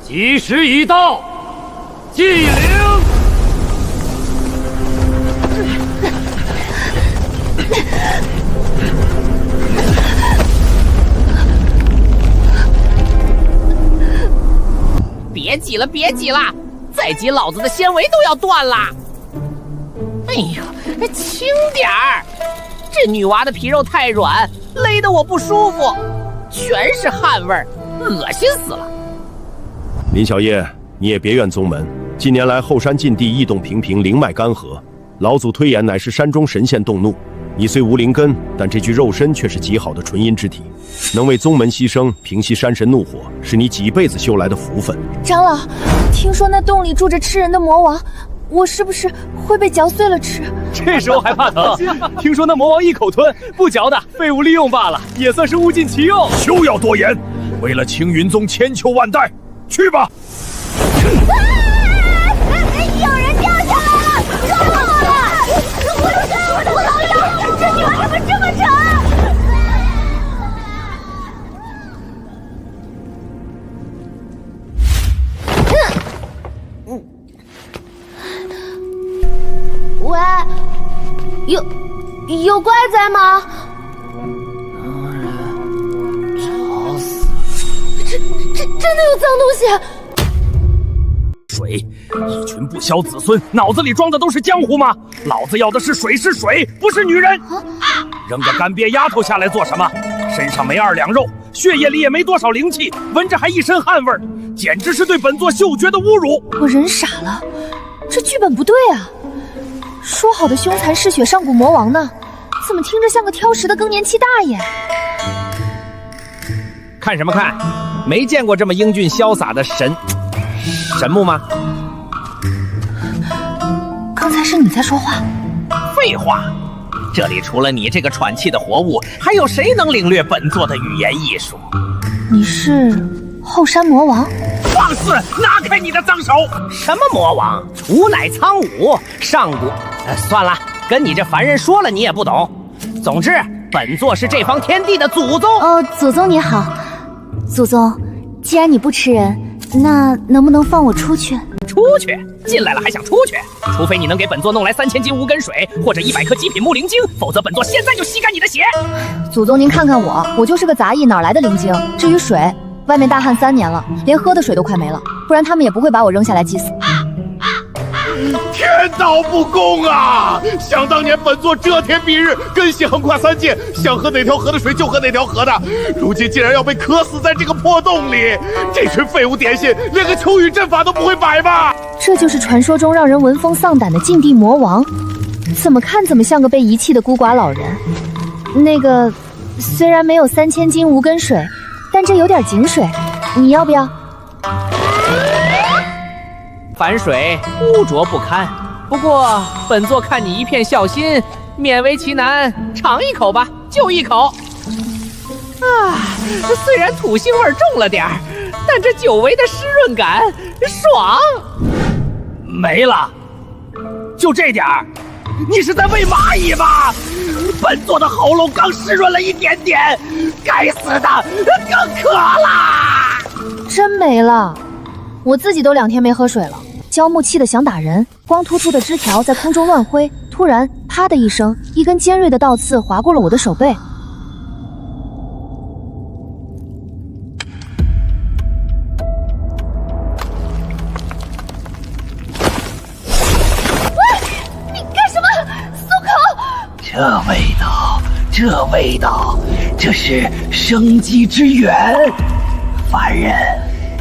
吉时已到，祭灵。别挤了，别挤了，再挤老子的纤维都要断了。哎呦，轻点儿！这女娃的皮肉太软，勒得我不舒服，全是汗味儿，恶心死了。林小叶，你也别怨宗门。近年来后山禁地异动频频，灵脉干涸，老祖推演乃是山中神仙动怒。你虽无灵根，但这具肉身却是极好的纯阴之体，能为宗门牺牲，平息山神怒火，是你几辈子修来的福分。长老，听说那洞里住着吃人的魔王，我是不是会被嚼碎了吃？这时候还怕疼？听说那魔王一口吞，不嚼的，废物利用罢了，也算是物尽其用。休要多言，为了青云宗千秋万代，去吧！有人掉下来了，抓我了！我老妖，这女娃怎么这么沉？喂，有怪在吗？吵死！这真的有脏东西！水，一群不肖子孙，脑子里装的都是江湖吗？老子要的是水，是水，不是女人。扔个干瘪丫头下来做什么？身上没2两肉，血液里也没多少灵气，闻着还一身汗味儿，简直是对本座嗅觉的侮辱。我人傻了，这剧本不对啊！说好的凶残嗜血上古魔王呢？怎么听着像个挑食的更年期大爷？看什么看？没见过这么英俊潇洒的神木吗？刚才是你在说话。废话，这里除了你这个喘气的活物，还有谁能领略本座的语言艺术？你是后山魔王？放肆！拿开你的脏手！什么魔王？吾乃苍梧上古。算了，跟你这凡人说了你也不懂。总之，本座是这方天地的祖宗。哦，祖宗你好。祖宗，既然你不吃人，那能不能放我出去？出去？进来了还想出去？除非你能给本座弄来3000斤无根水，或者100颗极品木灵晶，否则本座现在就吸干你的血。祖宗您看看我就是个杂役，哪来的灵晶？至于水，外面大旱3年了，连喝的水都快没了，不然他们也不会把我扔下来祭死。天道不公啊！想当年本座遮天蔽日，根系横跨3界，想喝哪条河的水就喝哪条河的，如今竟然要被渴死在这个破洞里！这群废物点心连个秋雨阵法都不会摆吧？这就是传说中让人闻风丧胆的禁地魔王，怎么看怎么像个被遗弃的孤寡老人。那个，虽然没有3000斤无根水，但这有点井水，你要不要？凡水污浊不堪，不过本座看你一片孝心，勉为其难，尝一口吧，就一口。虽然土腥味重了点儿，但这久违的湿润感爽。没了，就这点儿？你是在喂蚂蚁吗？本座的喉咙刚湿润了一点点，该死的，更渴啦！真没了，我自己都2天没喝水了。焦木气的想打人，光秃秃的枝条在空中乱挥，突然啪的一声，一根尖锐的倒刺划过了我的手背。你干什么？松口！这味道，这是生机之源。凡人，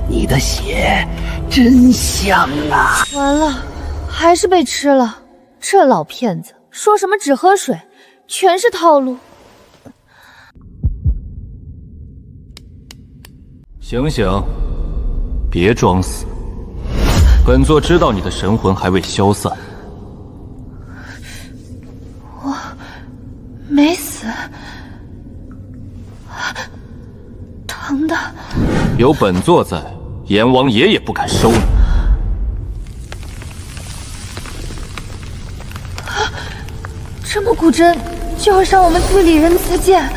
你的血真香啊！完了，还是被吃了。这老骗子说什么只喝水，全是套路。醒醒，别装死。本座知道你的神魂还未消散。我没死，疼的。有本座在，阎王爷也不敢收你。这么古针就要伤我们队里人自荐？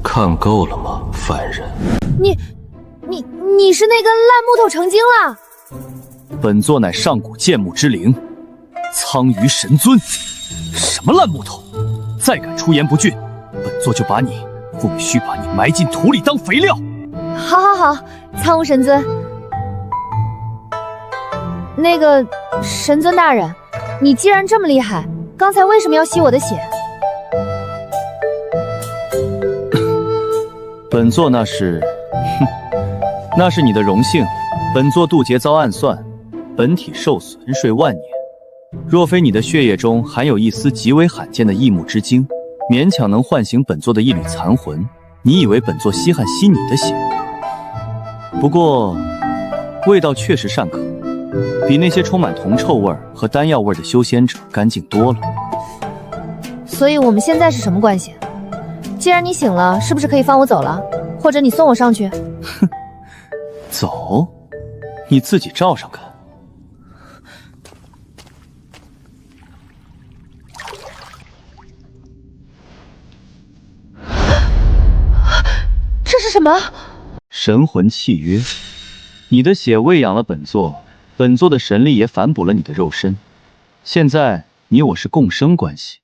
看够了吗，凡人？你你是那根烂木头成精了？本座乃上古剑木之灵，苍鱼神尊。什么烂木头？再敢出言不逊，本座就把你凤须把你埋进土里当肥料。好，好，好，苍梧神尊。那个神尊大人，你既然这么厉害，刚才为什么要吸我的血？本座那是，那是你的荣幸。本座渡劫遭暗算，本体受损睡万年。若非你的血液中含有一丝极为罕见的异木之精，勉强能唤醒本座的一缕残魂，你以为本座稀罕吸你的血？不过，味道确实尚可，比那些充满铜臭味和丹药味的修仙者干净多了。所以我们现在是什么关系？既然你醒了，是不是可以放我走了？或者你送我上去？哼，走？你自己照上看。这是什么？神魂契约。你的血喂养了本座，本座的神力也反哺了你的肉身。现在你我是共生关系。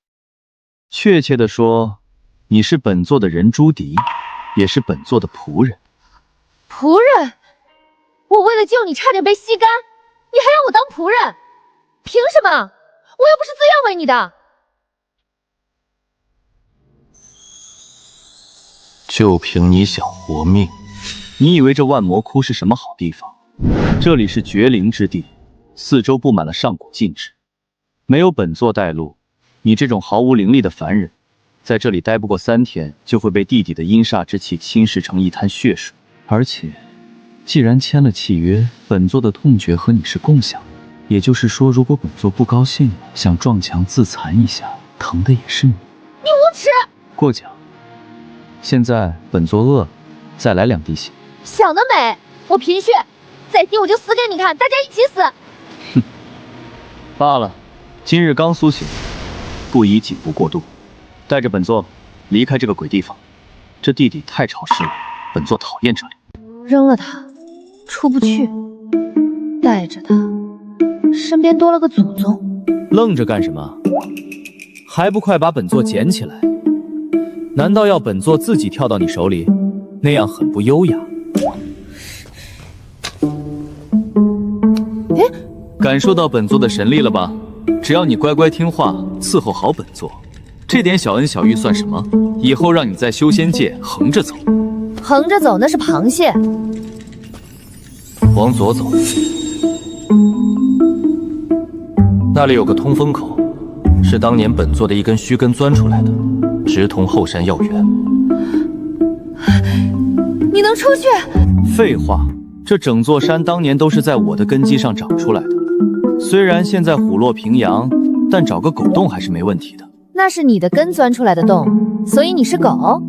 确切的说，你是本座的人朱迪，也是本座的仆人。仆人？我为了救你差点被吸干，你还让我当仆人？凭什么？我又不是自愿为你的。就凭你想活命？你以为这万魔窟是什么好地方？这里是绝灵之地，四周布满了上古禁制，没有本座带路，你这种毫无灵力的凡人，在这里待不过3天，就会被地底的阴煞之气侵蚀成一滩血水。而且，既然签了契约，本座的痛觉和你是共享，也就是说，如果本座不高兴，想撞墙自残一下，疼的也是你。你无耻！过奖。现在本座饿了，再来2滴血。想得美！我贫血，再滴我就死给你看，大家一起死！哼，罢了，今日刚苏醒，不宜紧不过度。带着本座离开这个鬼地方，这地底太潮湿了，本座讨厌这里。扔了它，出不去；带着它，身边多了个祖宗。愣着干什么？还不快把本座捡起来！难道要本座自己跳到你手里？那样很不优雅。感受到本座的神力了吧？只要你乖乖听话，伺候好本座，这点小恩小遇算什么？以后让你在修仙界横着走。横着走那是螃蟹。往左走，那里有个通风口，是当年本座的一根须根钻出来的，直通后山药园。你能出去？废话，这整座山当年都是在我的根基上长出来的。虽然现在虎落平阳，但找个狗洞还是没问题的。那是你的根钻出来的洞，所以你是狗？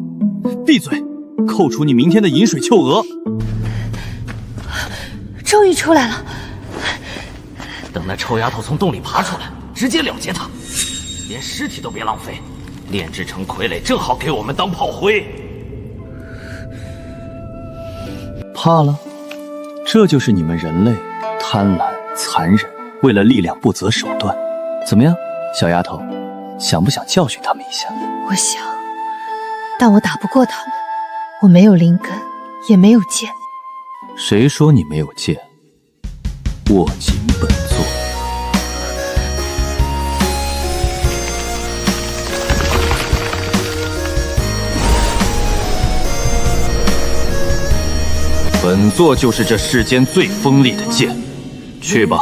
闭嘴！扣除你明天的饮水秋鹅。终于出来了。等那臭丫头从洞里爬出来，直接了结她，连尸体都别浪费，炼制成傀儡正好给我们当炮灰。怕了？这就是你们人类贪婪、残忍，为了力量不择手段。怎么样，小丫头，想不想教训他们一下？我想，但我打不过他们。我没有灵根，也没有剑。谁说你没有剑？握紧本座。本座就是这世间最锋利的剑，去吧，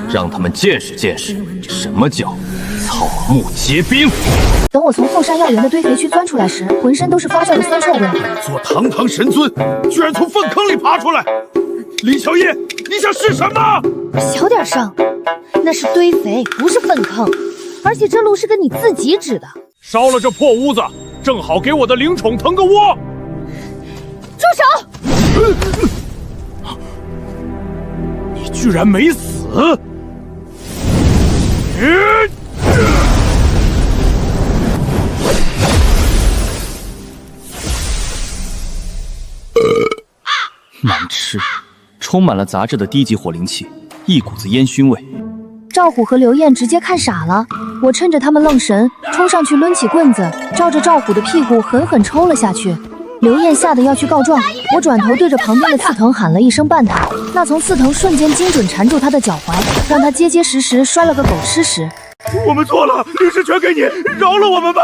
让他们见识见识什么叫草木皆兵。等我从后山药园的堆肥区钻出来时，浑身都是发酵的酸臭味。本座堂堂神尊，居然从粪坑里爬出来！林小叶，你想是什么？小点声，那是堆肥，不是粪坑。而且这路是跟你自己指的。烧了这破屋子，正好给我的灵宠腾个窝。住手！你居然没死！难吃。充满了杂质的低级火灵气，一股子烟熏味。赵虎和刘燕直接看傻了，我趁着他们愣神，冲上去抡起棍子，照着赵虎的屁股狠狠抽了下去。刘燕吓得要去告状，我转头对着旁边的刺藤喊了一声绊他，那从刺藤瞬间精准缠住他的脚踝，让他结结实实摔了个狗吃屎。我们错了，律师全给你，饶了我们吧！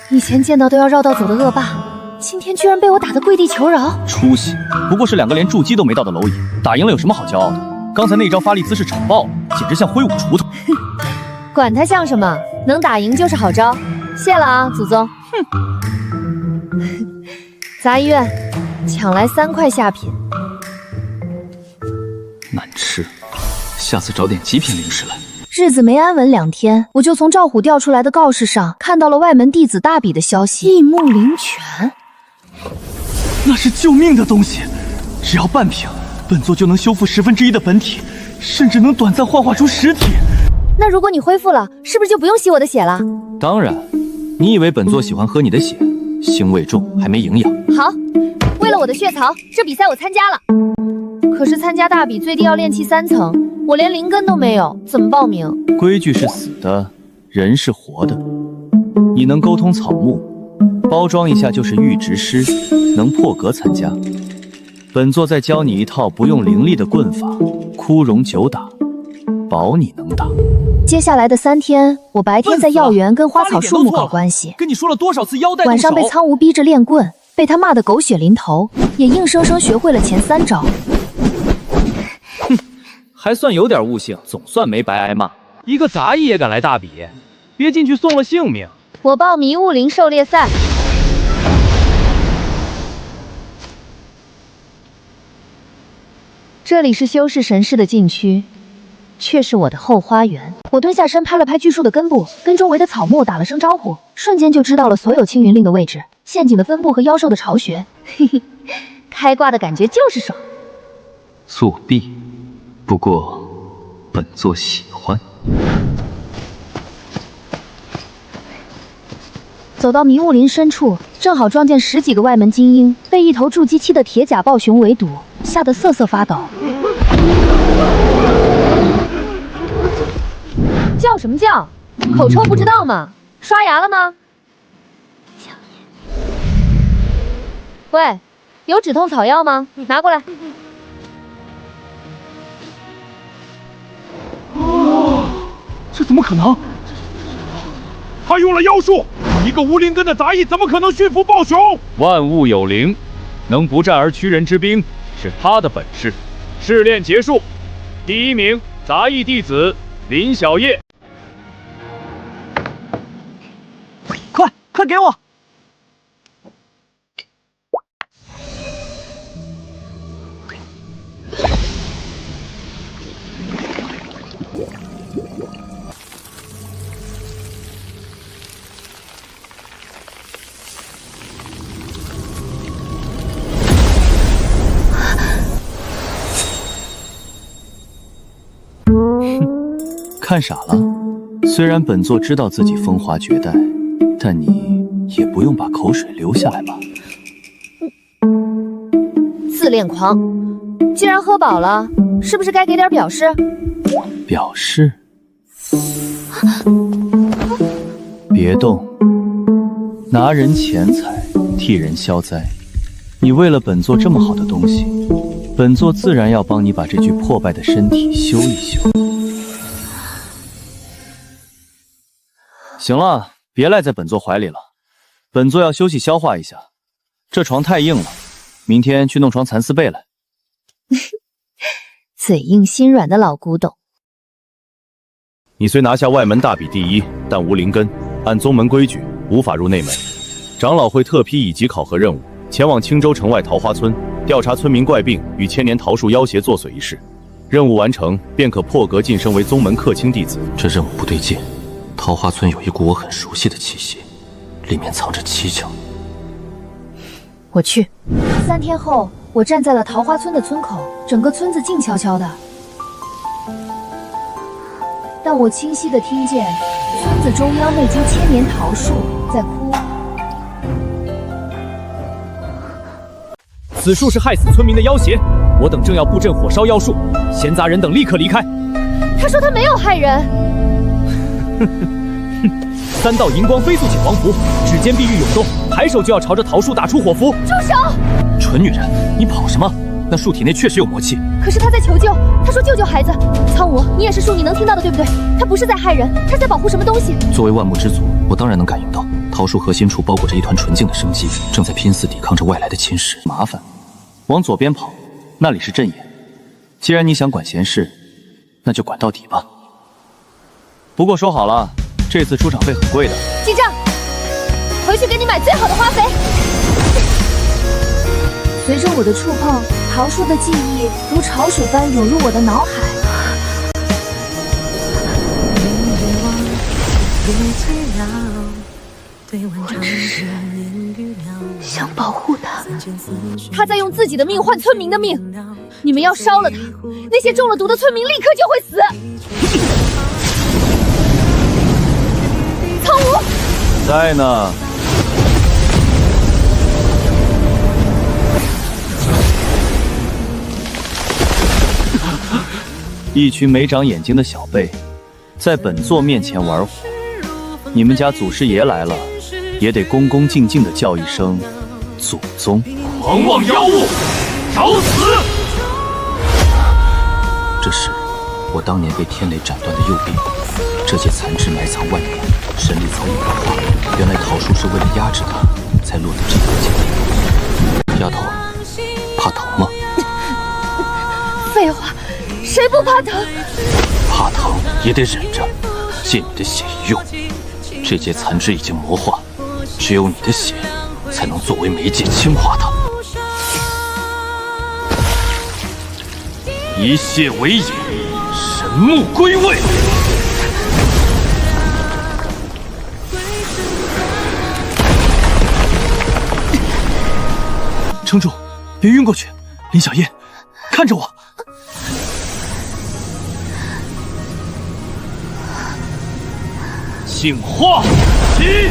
以前见到都要绕道走的恶霸，今天居然被我打得跪地求饶。出息，不过是2个连筑基都没到的蝼蚁，打赢了有什么好骄傲的？刚才那招发力姿势丑爆了，简直像挥舞锄头。管他像什么，能打赢就是好招。谢了啊，祖宗。哼。杂医院，抢来3块下品。难吃，下次找点极品零食来。日子没安稳2天，我就从赵虎调出来的告示上看到了外门弟子大比的消息。异木灵泉，那是救命的东西，只要半瓶，本座就能修复1/10的本体，甚至能短暂幻化出实体。那如果你恢复了，是不是就不用吸我的血了？当然，你以为本座喜欢喝你的血？腥味重，还没营养。好，为了我的血槽，这比赛我参加了。可是参加大比最低要炼气3层，我连灵根都没有，怎么报名？规矩是死的，人是活的。你能沟通草木，包装一下就是御职师，能破格参加。本座再教你一套不用灵力的棍法，枯荣9打，保你能打。接下来的3天，我白天在药园跟花草树木搞关系，跟你说了多少次腰带，晚上被苍梧逼着练棍，被他骂得狗血淋头，也硬生生学会了前3招。哼，还算有点悟性，总算没白挨骂。一个杂役也敢来大比，别进去送了性命。我报迷雾灵狩猎赛。这里是修士神室的禁区。却是我的后花园。我蹲下身拍了拍巨树的根部，跟周围的草木打了声招呼，瞬间就知道了所有青云令的位置、陷阱的分布和妖兽的巢穴。嘿嘿，开挂的感觉就是爽。作弊，不过本座喜欢。走到迷雾林深处，正好撞见10几个外门精英被一头筑基期的铁甲暴熊围堵，吓得瑟瑟发抖。叫什么叫？口臭不知道吗？刷牙了吗？喂，有止痛草药吗？拿过来。这怎么可能？他用了妖术，一个无灵根的杂役怎么可能驯服暴熊？万物有灵，能不战而屈人之兵是他的本事。试炼结束，第1名杂役弟子林小叶。快给我！看傻了。虽然本座知道自己风华绝代，但你也不用把口水流下来吧。自恋狂，既然喝饱了，是不是该给点表示？表示？别动，拿人钱财，替人消灾。你为了本座这么好的东西，本座自然要帮你把这具破败的身体修一修。行了，别赖在本座怀里了，本座要休息消化一下。这床太硬了，明天去弄床蚕丝被来。嘴硬心软的老古董。你虽拿下外门大比第1，但无灵根，按宗门规矩无法入内门。长老会特批以级考核任务，前往青州城外桃花村调查村民怪病与千年桃树妖邪作祟一事。任务完成，便可破格晋升为宗门客卿弟子。这任务不对劲，桃花村有一股我很熟悉的气息，里面藏着蹊跷。我去。3天后，我站在了桃花村的村口，整个村子静悄悄的，但我清晰地听见村子中央那株千年桃树在哭。此术是害死村民的要挟，我等正要布阵火烧妖术，闲杂人等立刻离开。他说他没有害人。3道银光飞速起黄符，指尖碧玉涌动，抬手就要朝着桃树打出火符。住手！蠢女人，你跑什么？那树体内确实有魔气。可是他在求救，他说救救孩子。苍梧，你也是树，你能听到的对不对？他不是在害人，他在保护什么东西。作为万木之祖，我当然能感应到，桃树核心处包裹着一团纯净的生机，正在拼死抵抗着外来的侵蚀。麻烦，往左边跑，那里是阵眼。既然你想管闲事，那就管到底吧。不过说好了，这次出场费很贵的。记账，回去给你买最好的花肥。随着我的触碰，桃树的记忆如潮水般涌入我的脑海。我只想保护他，他在用自己的命换村民的命。你们要烧了他，那些中了毒的村民立刻就会死。苍梧在呢。一群没长眼睛的小辈，在本座面前玩火，你们家祖师爷来了，也得恭恭敬敬的叫一声祖宗。狂妄妖物，找死！这是我当年被天雷斩断的右臂，这节残肢埋藏万年，神力早已感化。原来桃树是为了压制他，才落得这般境地。丫头，怕疼吗？废话，谁不怕疼？怕疼也得忍着，借你的血一用。这节残肢已经魔化，只有你的血才能作为媒介轻化它。一泻为饮，神木归位。撑住，别晕过去。林小叶，看着我。性化起！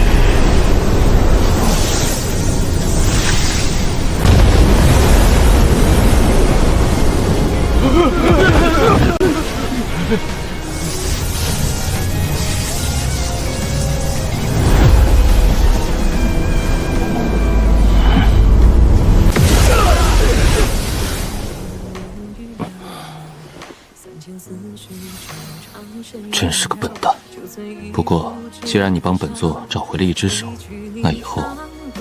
真是个笨蛋。不过，既然你帮本座找回了一只手，那以后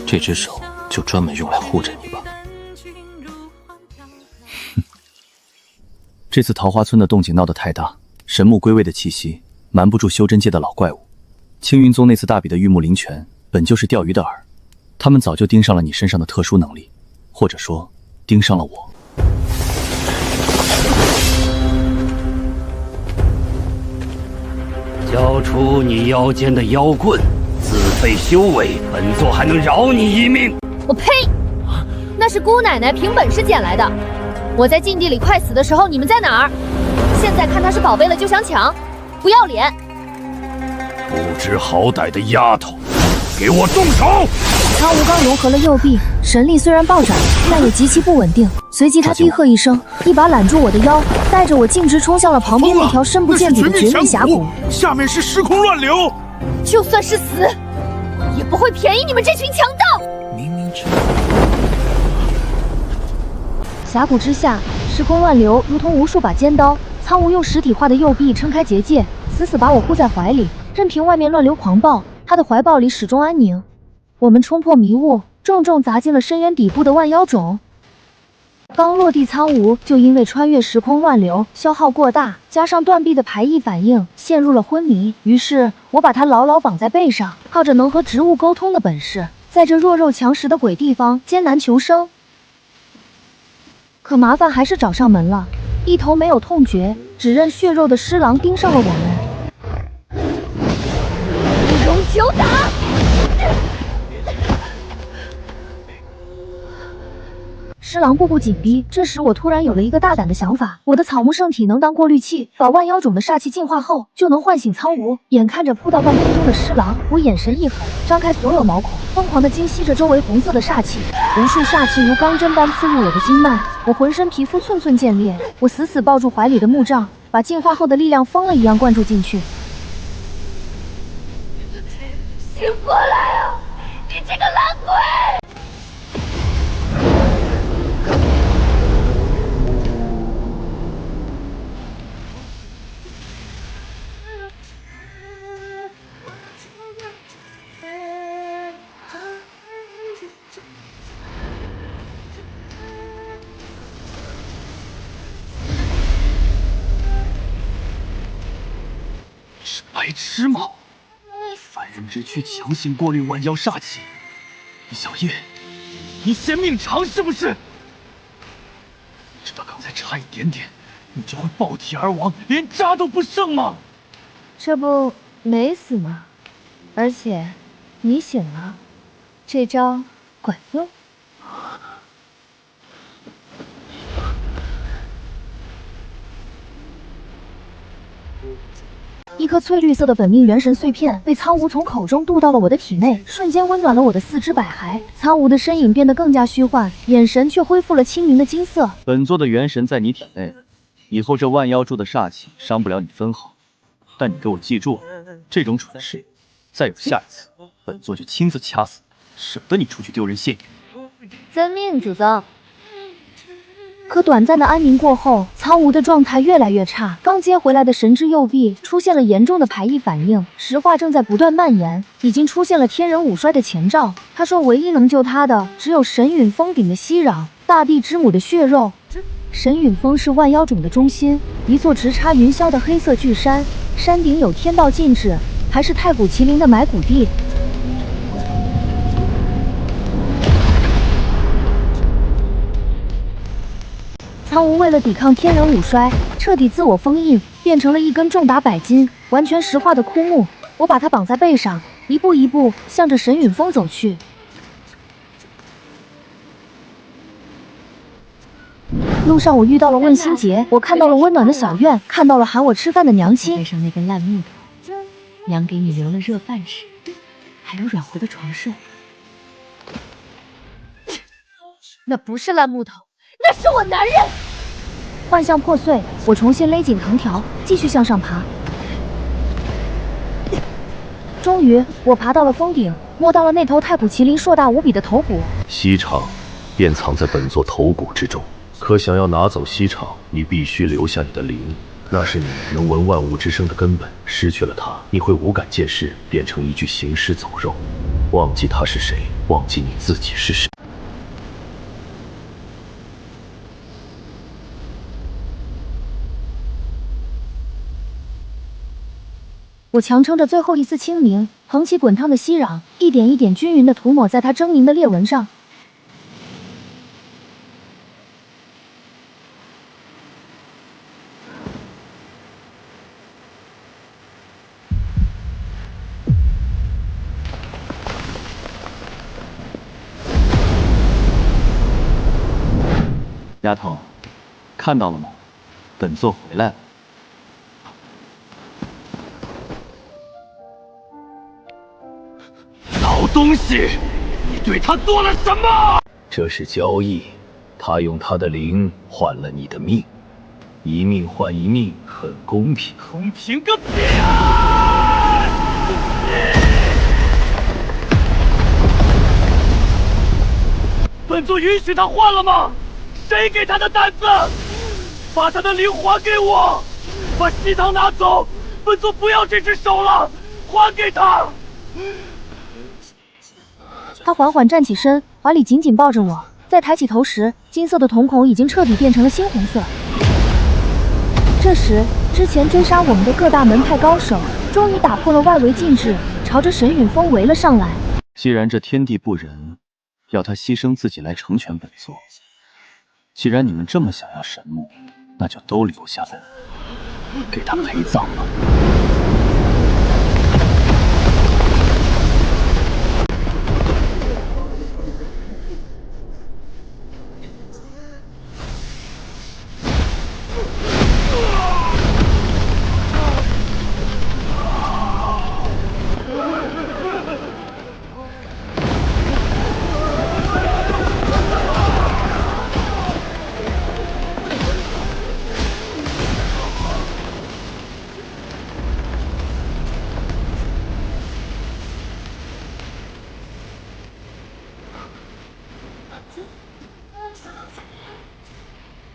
这只手就专门用来护着你吧。这次桃花村的动静闹得太大，神木归位的气息瞒不住修真界的老怪物。青云宗那次大比的玉木灵泉本就是钓鱼的饵，他们早就盯上了你身上的特殊能力，或者说盯上了我。交出你腰间的妖棍，自废修为，本座还能饶你一命。我呸！那是姑奶奶凭本事捡来的。我在禁地里快死的时候，你们在哪儿？现在看他是宝贝了就想抢，不要脸！不知好歹的丫头，给我动手！苍梧刚融合了右臂，神力虽然暴涨，但也极其不稳定。随即他低喝一声，一把揽住我的腰，带着我径直冲向了旁边那条深不见底的绝密峡谷。下面是时空乱流，就算是死，也不会便宜你们这群强盗！峡谷之下，时空乱流如同无数把尖刀。苍梧用实体化的右臂撑开结界，死死把我护在怀里，任凭外面乱流狂暴，他的怀抱里始终安宁。我们冲破迷雾，重重砸进了深渊底部的万妖冢。刚落地，苍梧就因为穿越时空乱流消耗过大，加上断臂的排异反应，陷入了昏迷。于是我把他牢牢绑在背上，靠着能和植物沟通的本事，在这弱肉强食的鬼地方艰难求生。可麻烦还是找上门了，一头没有痛觉，只认血肉的尸狼盯上了我们。不容久打！尸狼步步紧逼。这时我突然有了一个大胆的想法，我的草木圣体能当过滤器，把万妖种的煞气净化后，就能唤醒苍梧。眼看着扑到半空中的尸狼，我眼神一狠，张开所有毛孔，疯狂地惊吸着周围红色的煞气，无数煞气如钢针般刺入我的经脉，我浑身皮肤寸寸见裂。我死死抱住怀里的木杖，把净化后的力量疯了一样灌注进去。醒过来啊！你这个懒鬼！是白痴吗？凡人之躯强行过滤万妖煞气，李小叶，你嫌命长是不是？你知道刚才差一点点，你就会爆体而亡，连渣都不剩吗？这不没死吗？而且你醒了，这招管用。一颗翠绿色的本命元神碎片被苍梧从口中渡到了我的体内，瞬间温暖了我的四肢百骸。苍梧的身影变得更加虚幻，眼神却恢复了清明的金色。本座的元神在你体内，以后这万妖珠的煞气伤不了你分毫。但你给我记住了，这种蠢事，再有下一次，本座就亲自掐死，省得你出去丢人现眼。遵命，祖宗。可短暂的安宁过后，苍梧的状态越来越差。刚接回来的神之右臂出现了严重的排异反应，石化正在不断蔓延，已经出现了天人五衰的前兆。他说，唯一能救他的只有神陨峰顶的息壤，大地之母的血肉。神陨峰是万妖种的中心，一座直插云霄的黑色巨山，山顶有天道禁制，还是太古麒麟的埋骨地。苍梧为了抵抗天人五衰，彻底自我封印，变成了一根重达100斤、完全石化的枯木。我把它绑在背上，一步一步向着神陨峰走去。路上我遇到了问心杰，我看到了温暖的小院，看到了喊我吃饭的娘亲。背上那根烂木头，娘给你留了热饭吃，还有软和的床睡。那不是烂木头，那是我男人。幻象破碎，我重新勒紧藤条，继续向上爬。终于，我爬到了峰顶，摸到了那头太古麒麟硕大无比的头骨。息场便藏在本座头骨之中，可想要拿走息场，你必须留下你的灵，那是你能闻万物之声的根本。失去了它，你会无感见世，变成一具行尸走肉，忘记他是谁，忘记你自己是谁。我强撑着最后一丝清明，捧起滚烫的息壤，一点一点均匀地涂抹在它狰狞的裂纹上。丫头，看到了吗？本座回来了。老东西，你对他做了什么？这是交易，他用他的灵换了你的命，一命换一命，很公平。公平个屁啊！本座允许他换了吗？谁给他的胆子？把他的灵还给我，把西堂拿走，本座不要这只手了，还给他。他缓缓站起身，怀里紧紧抱着我。在抬起头时，金色的瞳孔已经彻底变成了猩红色。这时，之前追杀我们的各大门派高手终于打破了外围禁制，朝着神陨峰围了上来。既然这天地不仁，要他牺牲自己来成全本座。既然你们这么想要神木，那就都留下来，给他陪葬吧。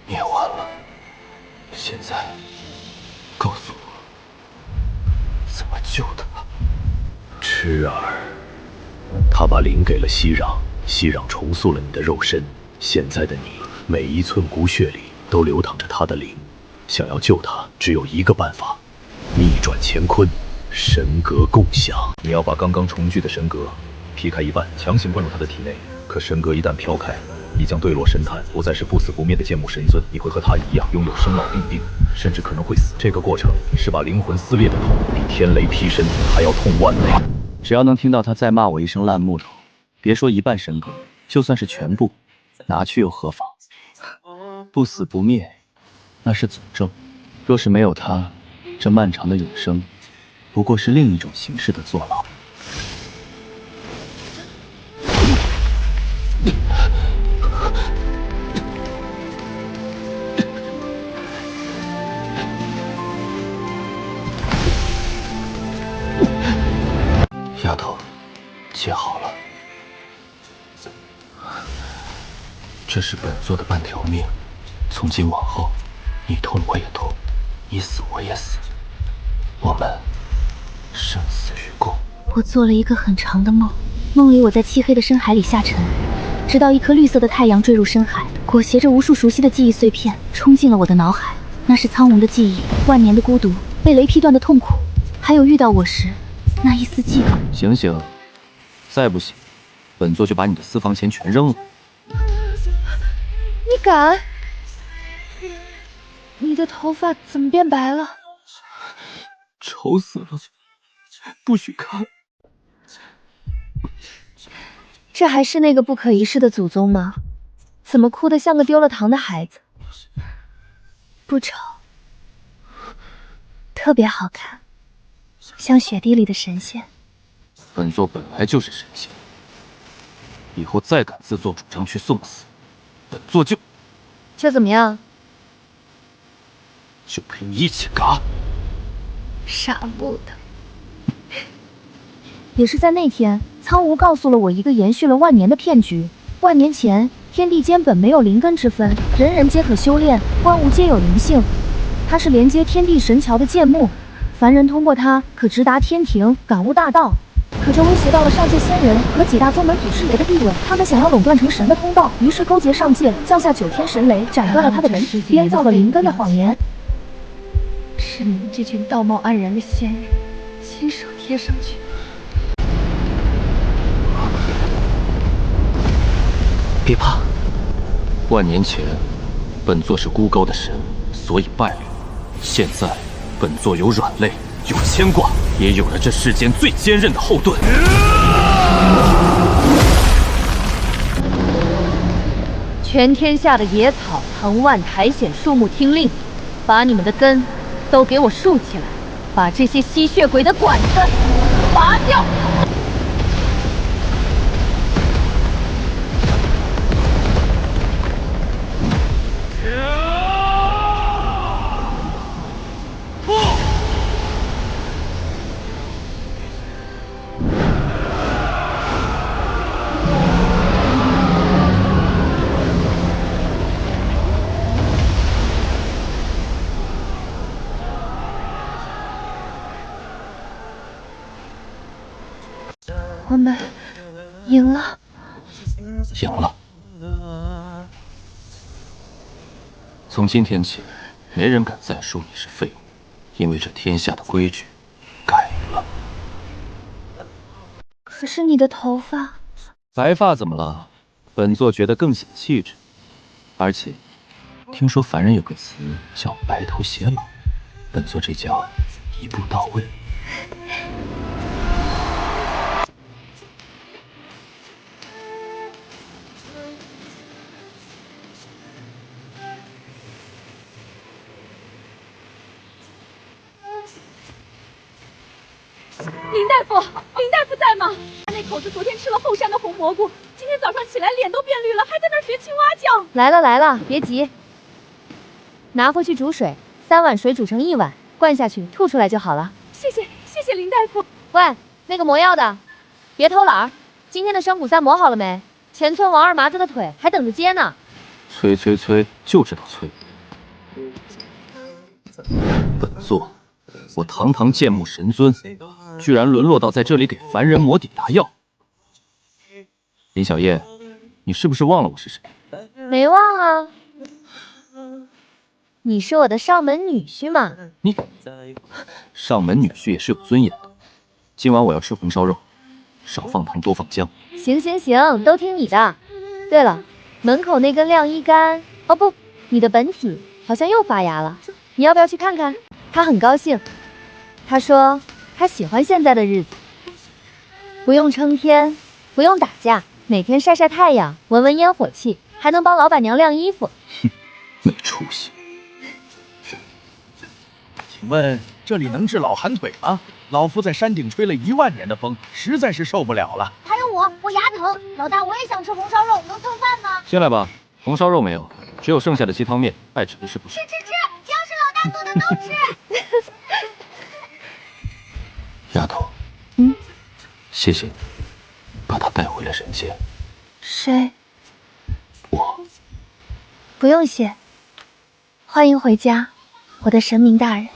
灭完了。现在，告诉我，怎么救他？痴儿，他把灵给了熙壤，熙壤重塑了你的肉身。现在的你，每一寸骨血里都流淌着他的灵。想要救他，只有一个办法：逆转乾坤，神格共享。你要把刚刚重聚的神格劈开一半，强行灌入他的体内。可神格一旦飘开，你将坠落神坛，不再是不死不灭的剑幕神尊，你会和他一样拥有生老病病，甚至可能会死。这个过程是把灵魂撕裂的痛，比天雷劈身还要痛万倍。只要能听到他再骂我一声烂木头，别说一半神格，就算是全部，拿去又何妨？不死不灭，那是诅咒。若是没有他，这漫长的永生，不过是另一种形式的坐牢。丫头，接好了，这是本座的半条命。从今往后，你痛我也痛，你死我也死，我们生死与共。我做了一个很长的梦，梦里我在漆黑的深海里下沉，直到一颗绿色的太阳坠入深海，裹挟着无数熟悉的记忆碎片，冲进了我的脑海。那是苍梧的记忆，万年的孤独，被雷劈断的痛苦，还有遇到我时那一丝悸动。醒醒，再不醒，本座就把你的私房钱全扔了。你敢？你的头发怎么变白了？丑死了，不许看。这还是那个不可一世的祖宗吗？怎么哭得像个丢了糖的孩子？不丑，特别好看，像雪地里的神仙。本座本来就是神仙，以后再敢自作主张去送死，本座就怎么样？就陪你一起嘎。傻不的。也是在那天，苍梧告诉了我一个延续了万年的骗局。万年前，天地间本没有灵根之分，人人皆可修炼，万物皆有灵性。它是连接天地神桥的剑幕，凡人通过它可直达天庭，感悟大道。可这威胁到了上界仙人和几大宗门祖师爷的地位，他们想要垄断成神的通道，于是勾结上界，降下9天神雷，斩断了他的人体，编造了灵根的谎言。是你们这群道貌岸然的仙人亲手贴上去。别怕，万年前，本座是孤高的神，所以败了。现在，本座有软肋，有牵挂，也有了这世间最坚韧的后盾。全天下的野草、藤蔓、苔藓、树木听令，把你们的根都给我竖起来，把这些吸血鬼的管子拔掉。我们赢了。赢了。从今天起，没人敢再说你是废物，因为这天下的规矩改了。可是你的头发……白发怎么了？本座觉得更显气质。而且，听说凡人有个词叫白头偕老，本座这叫一步到位。林大夫，林大夫在吗？那口子昨天吃了后山的红蘑菇，今天早上起来脸都变绿了，还在那儿学青蛙叫。来了来了，别急，拿回去煮水，3碗水煮成1碗，灌下去，吐出来就好了。谢谢林大夫。喂，那个磨药的，别偷懒儿，今天的生骨3磨好了没？前村王二麻子的腿还等着接呢。催催催，就知道催。本座，我堂堂剑幕神尊，居然沦落到在这里给凡人磨抵达药。林小叶，你是不是忘了我是谁？没忘啊，你是我的上门女婿嘛。你上门女婿也是有尊严的。今晚我要吃红烧肉，少放糖多放姜。行行行，都听你的。对了，门口那根晾衣杆，哦不，你的本体好像又发芽了，你要不要去看看？他很高兴，他说他喜欢现在的日子，不用撑天，不用打架，每天晒晒太阳，闻闻烟火气，还能帮老板娘晾衣服。哼，没出息。请问这里能治老寒腿吗？老夫在山顶吹了1万年的风，实在是受不了了。还有我牙疼。老大，我也想吃红烧肉，能蹭饭吗？先来吧，红烧肉没有，只有剩下的鸡汤面，爱吃是不是？吃，只要是老大做的都吃。丫头，谢谢你，把她带回了人间。谁？我。不用谢，欢迎回家，我的神明大人。